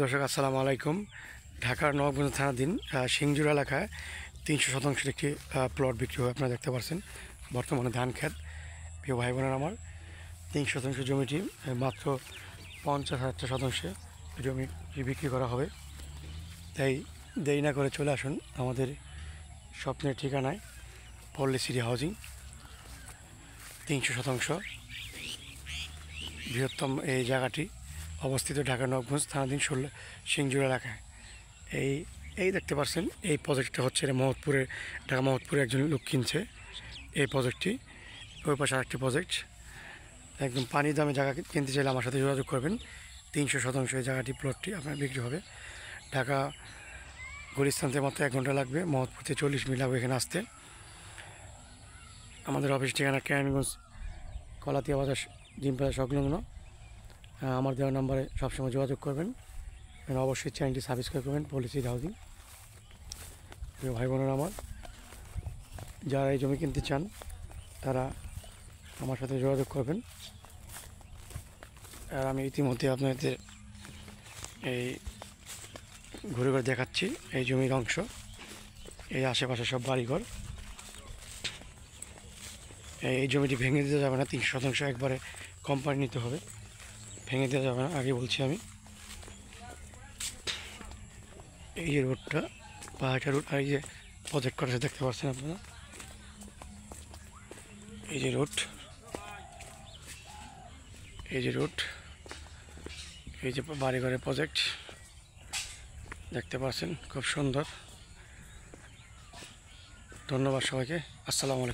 দর্শক আসসালামু আলাইকুম। ঢাকার নবাবগঞ্জ থানাধীন সিংজুর এলাকায় ৩০০ শতাংশের একটি প্লট বিক্রি হয়। আপনারা দেখতে পাচ্ছেন বর্তমানে ধান ক্ষেত। প্রিয় ভাই বোনের আমার, ৩০ শতাংশ জমিটি মাত্র ৫০,০০০ শতাংশে জমি বিক্রি করা হবে। তাই দেরি না করে চলে আসুন আমাদের স্বপ্নের ঠিকানায়, পল্লী সিটি হাউজিং। ৩০০ শতাংশ বৃহত্তম এই জায়গাটি অবস্থিত ঢাকা নবাবগঞ্জ থানাধীন সিংজুর এলাকায়। এই দেখতে পাচ্ছেন এই প্রজেক্টটা হচ্ছে মোহাম্মদপুরে, ঢাকা মোহাম্মদপুরে একজন লোক কিনছে এই প্রজেক্টটি। ওই পাশে আরেকটি প্রজেক্ট। একদম পানি দামে জায়গা কিনতে চাইলে আমার সাথে যোগাযোগ করবেন। ৩০০ শতাংশ এই জায়গাটি, প্লটটি আপনার বিক্রি হবে। ঢাকা গুলিস্তান থেকে মাত্র 1 ঘন্টা লাগবে, মোহাম্মদপুর থেকে 40 মিনিট লাগবে এখানে আসতে। আমাদের অফিস ঠিকানা কেরানীগঞ্জ কলাতিয়া বাজার জিমপাড়া সংলগ্ন। আমার দেওয়া নাম্বারে সবসময় যোগাযোগ করবেন। অবশ্যই চ্যানেলটি সাবস্ক্রাইব করবেন, পল্লী সিটি হাউজিং। প্রিয় ভাই বোনেরা আমার, যারা এই জমি কিনতে চান তারা আমার সাথে যোগাযোগ করবেন। আর আমি ইতিমধ্যে আপনাদের এই ঘুরে ঘুরে দেখাচ্ছি এই জমির অংশ। এই আশেপাশে সব বাড়িঘর। এই জমিটি ভেঙে দিতে যাবে না, ৩০০ শতাংশ একবারে কোম্পানি নিতে হবে, ভেঙে দেওয়া যাবে না, আগে বলছি আমি। এই যে রোডটা, পাহাড়টা রোড, আর এই যে প্রজেক্ট করেছে দেখতে পাচ্ছেন আপনারা। এই যে রোড, এই যে রোড, এই যে বাড়িঘরের প্রজেক্ট দেখতে পাচ্ছেন, খুব সুন্দর। ধন্যবাদ সবাইকে। আসসালামু আলাইকুম।